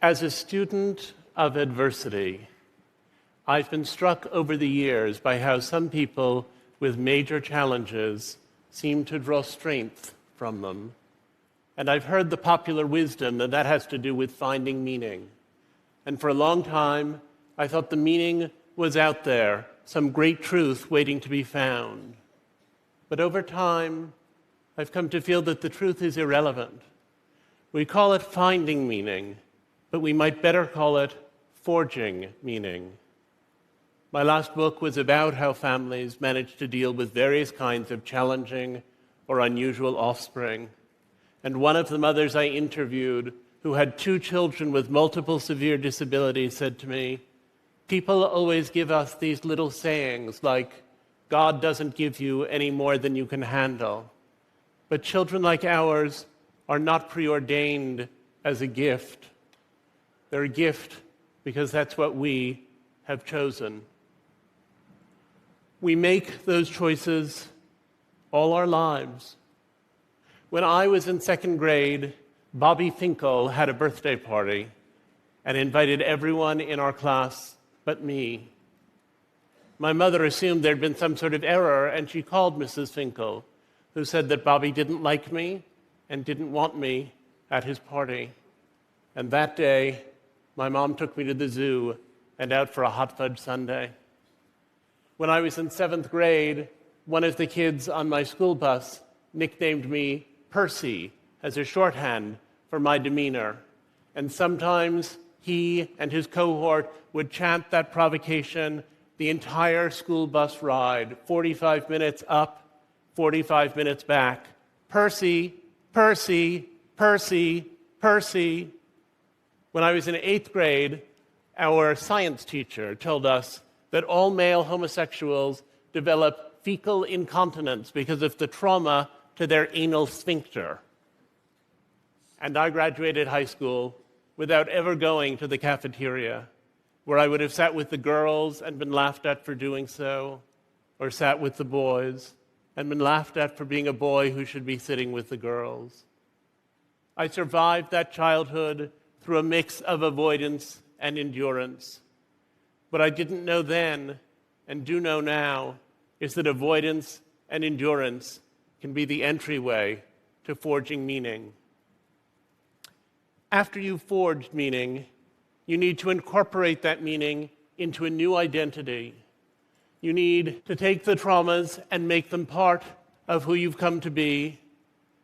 As a student of adversity, I've been struck over the years by how some people with major challenges seem to draw strength from them. And I've heard the popular wisdom that has to do with finding meaning. And for a long time, I thought the meaning was out there, some great truth waiting to be found. But over time, I've come to feel that the truth is irrelevant. We call it finding meaning, but we might better call it forging meaning. My last book was about how families manage to deal with various kinds of challenging or unusual offspring. And one of the mothers I interviewed, who had 2 children with multiple severe disabilities, said to me, "People always give us these little sayings like, 'God doesn't give you any more than you can handle.' But children like ours are not preordained as a gift. They're a gift because that's what we have chosen." We make those choices all our lives. When I was in 2nd grade, Bobby Finkel had a birthday party and invited everyone in our class but me. My mother assumed there'd been some sort of error, and she called Mrs. Finkel, who said that Bobby didn't like me and didn't want me at his party. And that day, my mom took me to the zoo and out for a hot fudge sundae. When I was in 7th grade, one of the kids on my school bus nicknamed me Percy as a shorthand for my demeanor. And sometimes he and his cohort would chant that provocation the entire school bus ride, 45 minutes up, 45 minutes back. Percy, Percy, Percy, Percy. When I was in 8th grade, our science teacher told us that all male homosexuals develop fecal incontinence because of the trauma to their anal sphincter. And I graduated high school without ever going to the cafeteria, where I would have sat with the girls and been laughed at for doing so, or sat with the boys and been laughed at for being a boy who should be sitting with the girls. I survived that childhood through a mix of avoidance and endurance. What I didn't know then, and do know now, is that avoidance and endurance can be the entryway to forging meaning. After you've forged meaning, you need to incorporate that meaning into a new identity. You need to take the traumas and make them part of who you've come to be,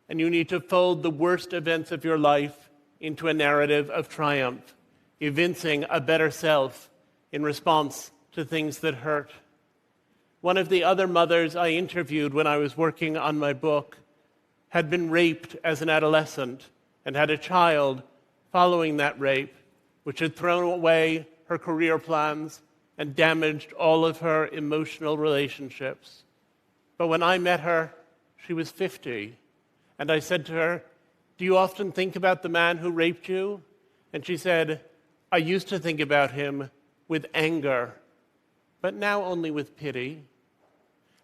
and you need to fold the worst events of your life into a narrative of triumph, evincing a better self in response to things that hurt. One of the other mothers I interviewed when I was working on my book had been raped as an adolescent and had a child following that rape, which had thrown away her career plans and damaged all of her emotional relationships. But when I met her, she was 50, and I said to her, "Do you often think about the man who raped you?" And she said, "I used to think about him with anger, but now only with pity."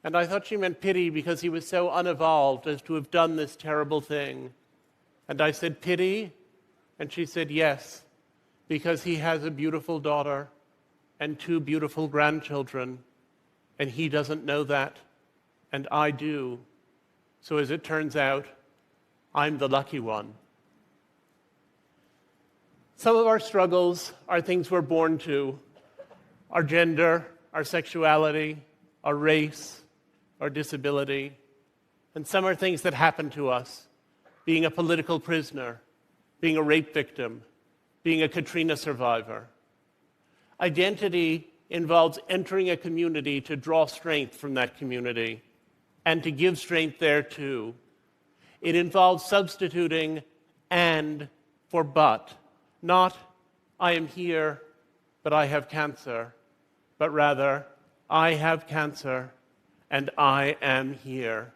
And I thought she meant pity because he was so unevolved as to have done this terrible thing. And I said, "Pity?" And she said, "Yes, because he has a beautiful daughter and 2 beautiful grandchildren, and he doesn't know that, and I do. So as it turns out, I'm the lucky one." Some of our struggles are things we're born to: our gender, our sexuality, our race, our disability. And some are things that happen to us: being a political prisoner, being a rape victim, being a Katrina survivor. Identity involves entering a community to draw strength from that community and to give strength there too. It involves substituting "and" for "but." Not "I am here, but I have cancer," but rather "I have cancer and I am here."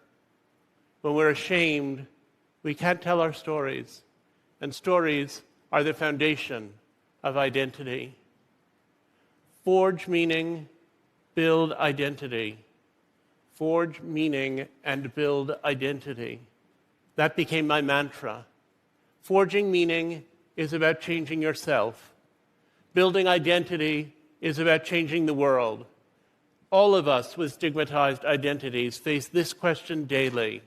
When we're ashamed, we can't tell our stories, and stories are the foundation of identity. Forge meaning, build identity. Forge meaning and build identity. That became my mantra. Forging meaning is about changing yourself. Building identity is about changing the world. All of us with stigmatized identities face this question daily: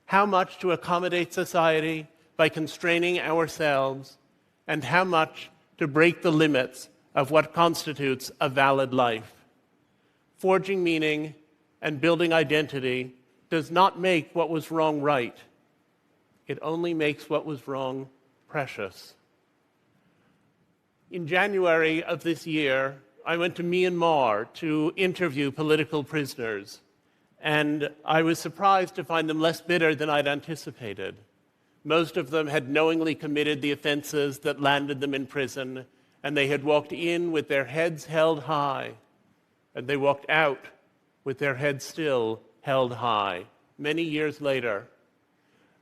how much to accommodate society by constraining ourselves, and how much to break the limits of what constitutes a valid life? Forging meaning and building identity does not make what was wrong right. It only makes what was wrong precious. In January of this year, I went to Myanmar to interview political prisoners, and I was surprised to find them less bitter than I'd anticipated. Most of them had knowingly committed the offenses that landed them in prison, and they had walked in with their heads held high, and they walked out with their heads still held high, many years later.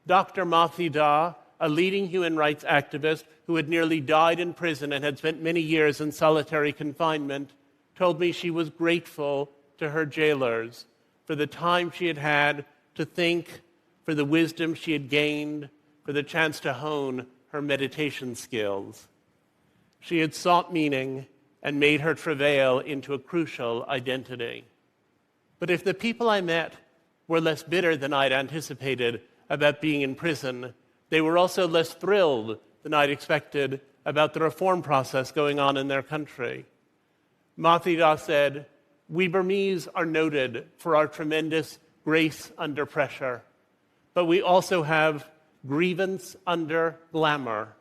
Dr. Mathi Da, a leading human rights activist who had nearly died in prison and had spent many years in solitary confinement, told me she was grateful to her jailers for the time she had had to think, for the wisdom she had gained, for the chance to hone her meditation skills. She had sought meaning and made her travail into a crucial identity. But if the people I met were less bitter than I'd anticipated about being in prison, they were also less thrilled than I'd expected about the reform process going on in their country. Mathi Da said, "We Burmese are noted for our tremendous grace under pressure, but we also have grievance under glamour,"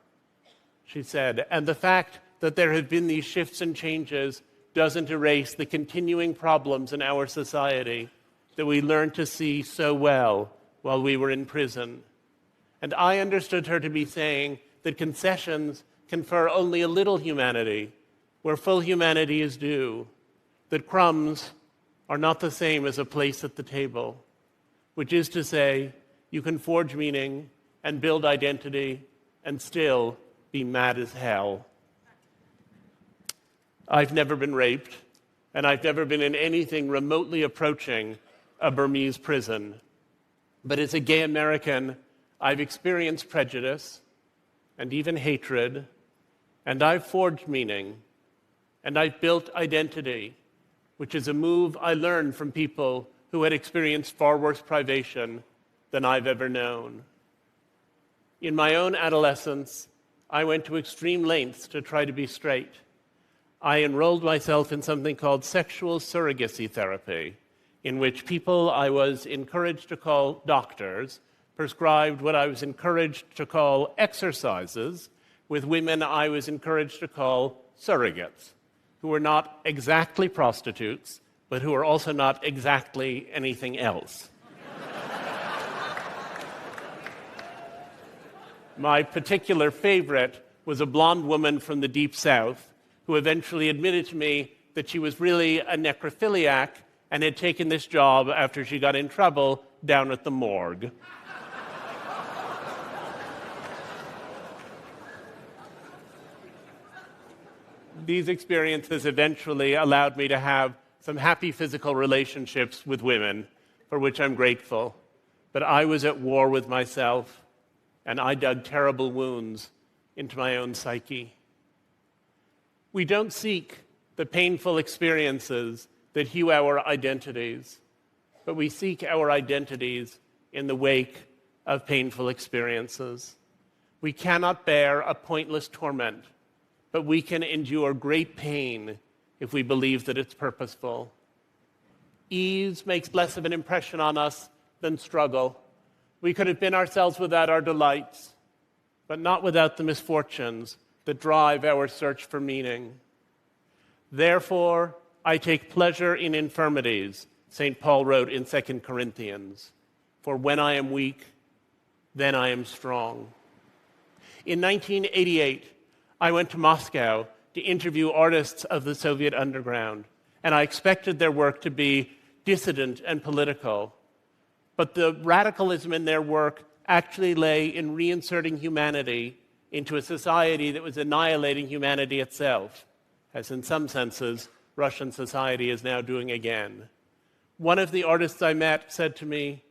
she said, "and the fact that there have been these shifts and changes doesn't erase the continuing problems in our society that we learned to see so well while we were in prison." And I understood her to be saying that concessions confer only a little humanity where full humanity is due, that crumbs are not the same as a place at the table, which is to say, you can forge meaning and build identity and still be mad as hell. I've never been raped, and I've never been in anything remotely approaching a Burmese prison. But as a gay American, I've experienced prejudice and even hatred, and I've forged meaning, and I've built identity, which is a move I learned from people who had experienced far worse privation than I've ever known. In my own adolescence, I went to extreme lengths to try to be straight. I enrolled myself in something called sexual surrogacy therapy, in which people I was encouraged to call doctors prescribed what I was encouraged to call exercises with women I was encouraged to call surrogates, who were not exactly prostitutes, but who were also not exactly anything else. My particular favorite was a blonde woman from the Deep South who eventually admitted to me that she was really a necrophiliac and had taken this job after she got in trouble down at the morgue. These experiences eventually allowed me to have some happy physical relationships with women, for which I'm grateful. But I was at war with myself, and I dug terrible wounds into my own psyche. We don't seek the painful experiences that hew our identities, but we seek our identities in the wake of painful experiences. We cannot bear a pointless torment, but we can endure great pain if we believe that it's purposeful. Ease makes less of an impression on us than struggle. We could have been ourselves without our delights, but not without the misfortunes that drive our search for meaning. Therefore, I take pleasure in infirmities, St. Paul wrote in 2 Corinthians. For when I am weak, then I am strong. In 1988, I went to Moscow to interview artists of the Soviet underground, and I expected their work to be dissident and political. But the radicalism in their work actually lay in reinserting humanity into a society that was annihilating humanity itself, as in some senses, Russian society is now doing again. One of the artists I met said to me,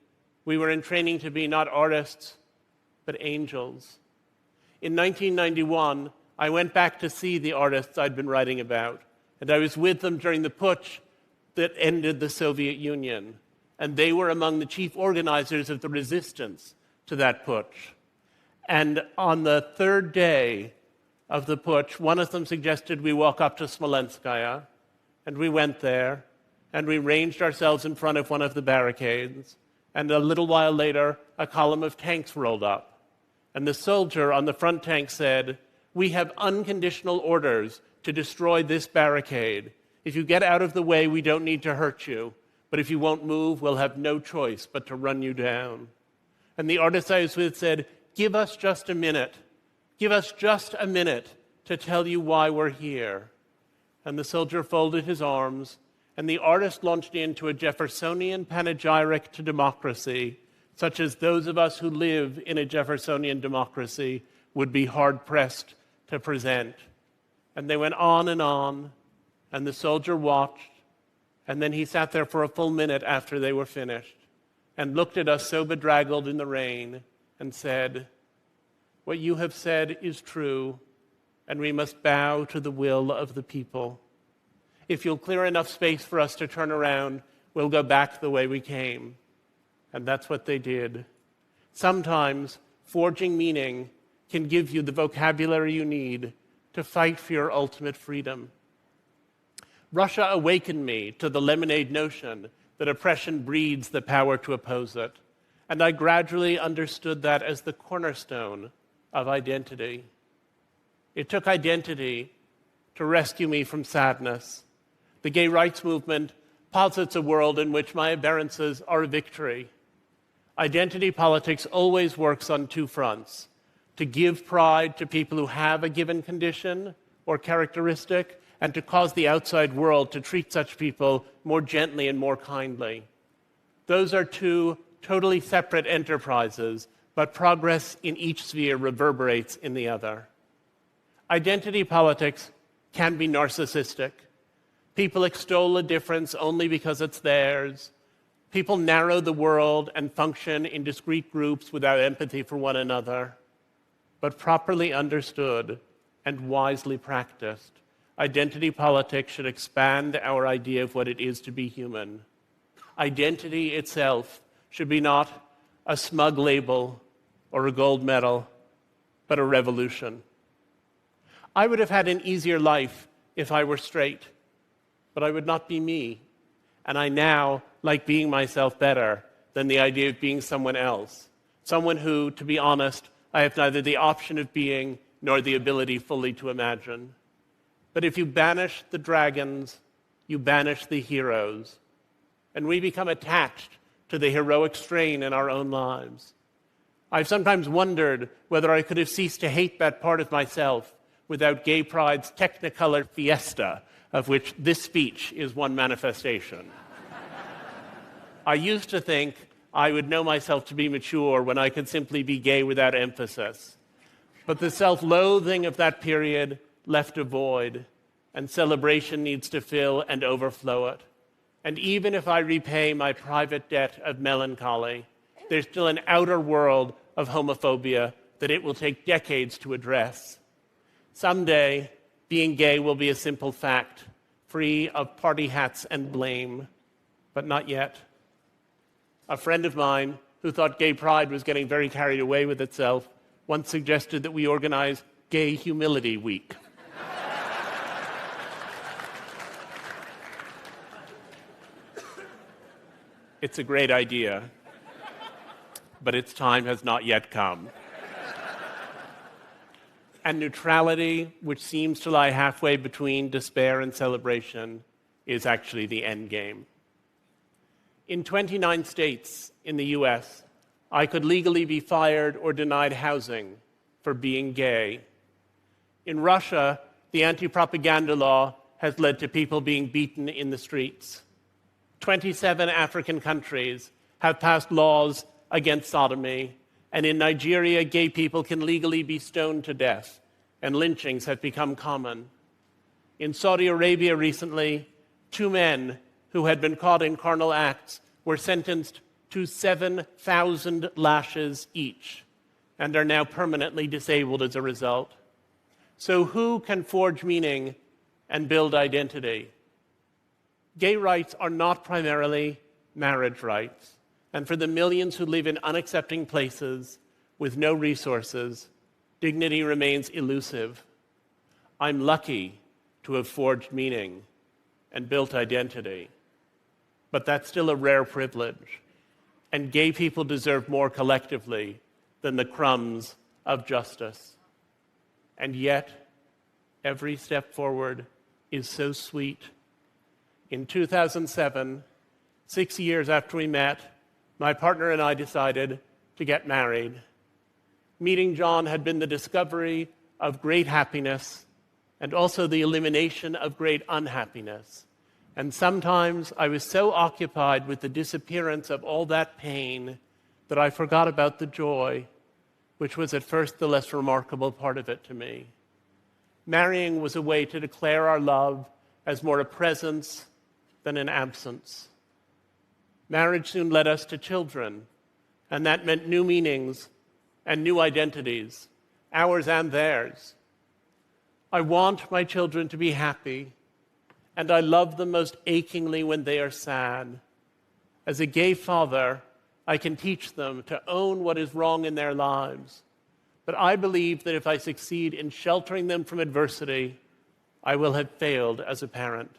"We were in training to be not artists, but angels." in 1991, I went back to see the artists I'd been writing about, and I was with them during the putsch that ended the Soviet Union. And they were among the chief organizers of the resistance to that putsch. And on the third day of the putsch, one of them suggested we walk up to Smolenskaya, and we went there, and we ranged ourselves in front of one of the barricades, and a little while later, a column of tanks rolled up. And the soldier on the front tank said, "We have unconditional orders to destroy this barricade. If you get out of the way, we don't need to hurt you. But if you won't move, we'll have no choice but to run you down." And the artist I was with said, "Give us just a minute. Give us just a minute to tell you why we're here." And the soldier folded his arms, and the artist launched into a Jeffersonian panegyric to democracy, such as those of us who live in a Jeffersonian democracy would be hard-pressed to present. And they went on, and the soldier watched, and then he sat there for a full minute after they were finished and looked at us so bedraggled in the rain and said, "What you have said is true, and we must bow to the will of the people. If you'll clear enough space for us to turn around, we'll go back the way we came." And that's what they did. Sometimes forging meaning can give you the vocabulary you need to fight for your ultimate freedom. Russia awakened me to the lemonade notion that oppression breeds the power to oppose it, and I gradually understood that as the cornerstone of identity. It took identity to rescue me from sadness. The gay rights movement posits a world in which my aberrances are a victory. Identity politics always works on two fronts: to give pride to people who have a given condition or characteristic, and to cause the outside world to treat such people more gently and more kindly. Those are two totally separate enterprises, but progress in each sphere reverberates in the other. Identity politics can be narcissistic. People extol a difference only because it's theirs. People narrow the world and function in discrete groups without empathy for one another. But properly understood and wisely practiced, identity politics should expand our idea of what it is to be human. Identity itself should be not a smug label or a gold medal, but a revolution. I would have had an easier life if I were straight, but I would not be me. And I now like being myself better than the idea of being someone else. Someone who, to be honest, I have neither the option of being nor the ability fully to imagine. But if you banish the dragons, you banish the heroes. And we become attached to the heroic strain in our own lives. I've sometimes wondered whether I could have ceased to hate that part of myself without Gay Pride's Technicolor fiesta, of which this speech is one manifestation. I used to think I would know myself to be mature when I could simply be gay without emphasis. But the self-loathing of that period left a void, and celebration needs to fill and overflow it. And even if I repay my private debt of melancholy, there's still an outer world of homophobia that it will take decades to address. Someday, being gay will be a simple fact, free of party hats and blame, but not yet. A friend of mine, who thought Gay Pride was getting very carried away with itself, once suggested that we organize Gay Humility Week. It's a great idea, but its time has not yet come. And neutrality, which seems to lie halfway between despair and celebration, is actually the end game. In 29 states in the US, I could legally be fired or denied housing for being gay. In Russia, the anti-propaganda law has led to people being beaten in the streets. 27 African countries have passed laws against sodomy, and in Nigeria, gay people can legally be stoned to death, and lynchings have become common. In Saudi Arabia recently, 2 men who had been caught in carnal acts were sentenced to 7,000 lashes each. and are now permanently disabled as a result. So who can forge meaning and build identity? Gay rights are not primarily marriage rights, and for the millions who live in unaccepting places with no resources, dignity remains elusive. I'm lucky to have forged meaning and built identity, but that's still a rare privilege, and gay people deserve more collectively than the crumbs of justice. And yet, every step forward is so sweet. In 2007, 6 years after we met, my partner and I decided to get married. Meeting John had been the discovery of great happiness and also the elimination of great unhappiness. And sometimes I was so occupied with the disappearance of all that pain that I forgot about the joy, which was at first the less remarkable part of it to me. Marrying was a way to declare our love as more a presence than an absence. Marriage soon led us to children, and that meant new meanings and new identities, ours and theirs. I want my children to be happy, and I love them most achingly when they are sad. As a gay father, I can teach them to own what is wrong in their lives. But I believe that if I succeed in sheltering them from adversity, I will have failed as a parent.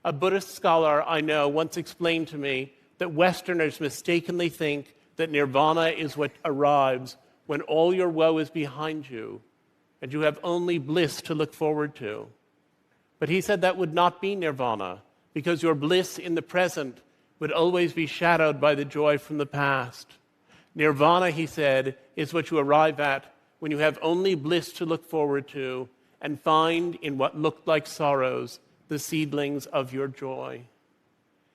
A Buddhist scholar I know once explained to me that Westerners mistakenly think that nirvana is what arrives when all your woe is behind you and you have only bliss to look forward to. But he said that would not be nirvana, because your bliss in the present would always be shadowed by the joy from the past. Nirvana, he said, is what you arrive at when you have only bliss to look forward to and find in what looked like sorrows the seedlings of your joy.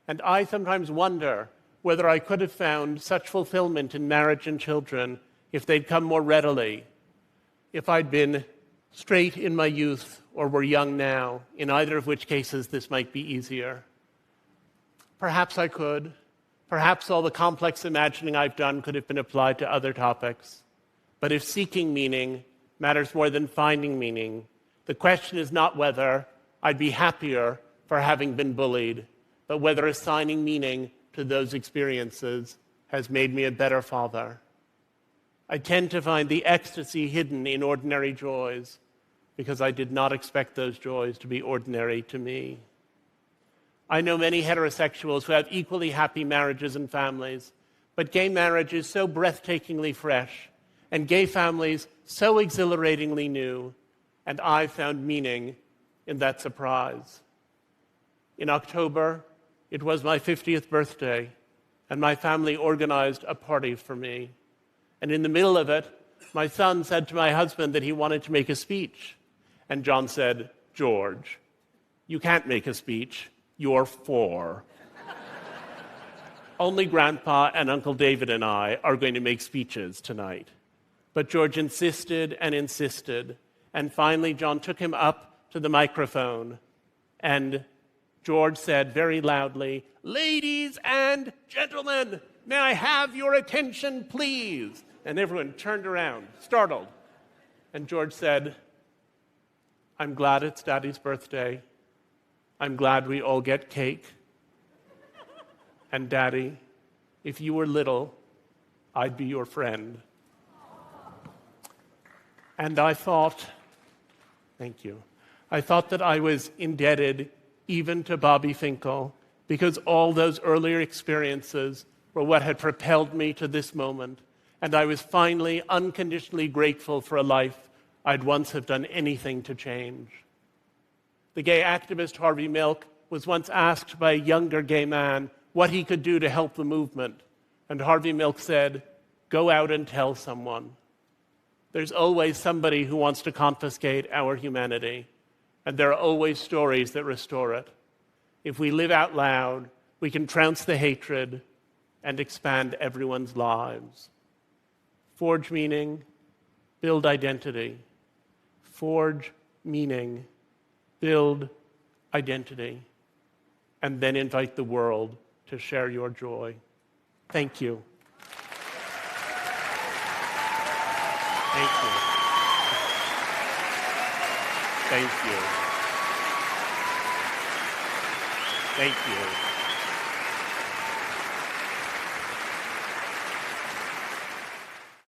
And I sometimes wonder whether I could have found such fulfillment in marriage and children if they'd come more readily, if I'd been straight in my youth or were young now, in either of which cases this might be easier. Perhaps I could. Perhaps all the complex imagining I've done could have been applied to other topics. But if seeking meaning matters more than finding meaning, the question is not whether I'd be happier for having been bullied, but whether assigning meaning to those experiences has made me a better father. I tend to find the ecstasy hidden in ordinary joys because I did not expect those joys to be ordinary to me. I know many heterosexuals who have equally happy marriages and families, but gay marriage is so breathtakingly fresh, and gay families so exhilaratingly new, and I found meaning in that surprise. In October, it was my 50th birthday, and my family organized a party for me. And in the middle of it, my son said to my husband that he wanted to make a speech. And John said, "George, you can't make a speech. You're 4. Only Grandpa and Uncle David and I are going to make speeches tonight." But George insisted and insisted. And finally, John took him up to the microphone. And George said very loudly, "Ladies and gentlemen, may I have your attention, please?" And everyone turned around, startled. And George said, "I'm glad it's Daddy's birthday. I'm glad we all get cake. And Daddy, if you were little, I'd be your friend." And I thought, thank you, I thought that I was indebted even to Bobby Finkel, because all those earlier experiences were what had propelled me to this moment. And I was finally unconditionally grateful for a life I'd once have done anything to change. The gay activist Harvey Milk was once asked by a younger gay man what he could do to help the movement. And Harvey Milk said, "Go out and tell someone." There's always somebody who wants to confiscate our humanity, and there are always stories that restore it. If we live out loud, we can trounce the hatred and expand everyone's lives. Forge meaning, build identity. Forge meaning, build identity, and then invite the world to share your joy. Thank you. Thank you. Thank you. Thank you.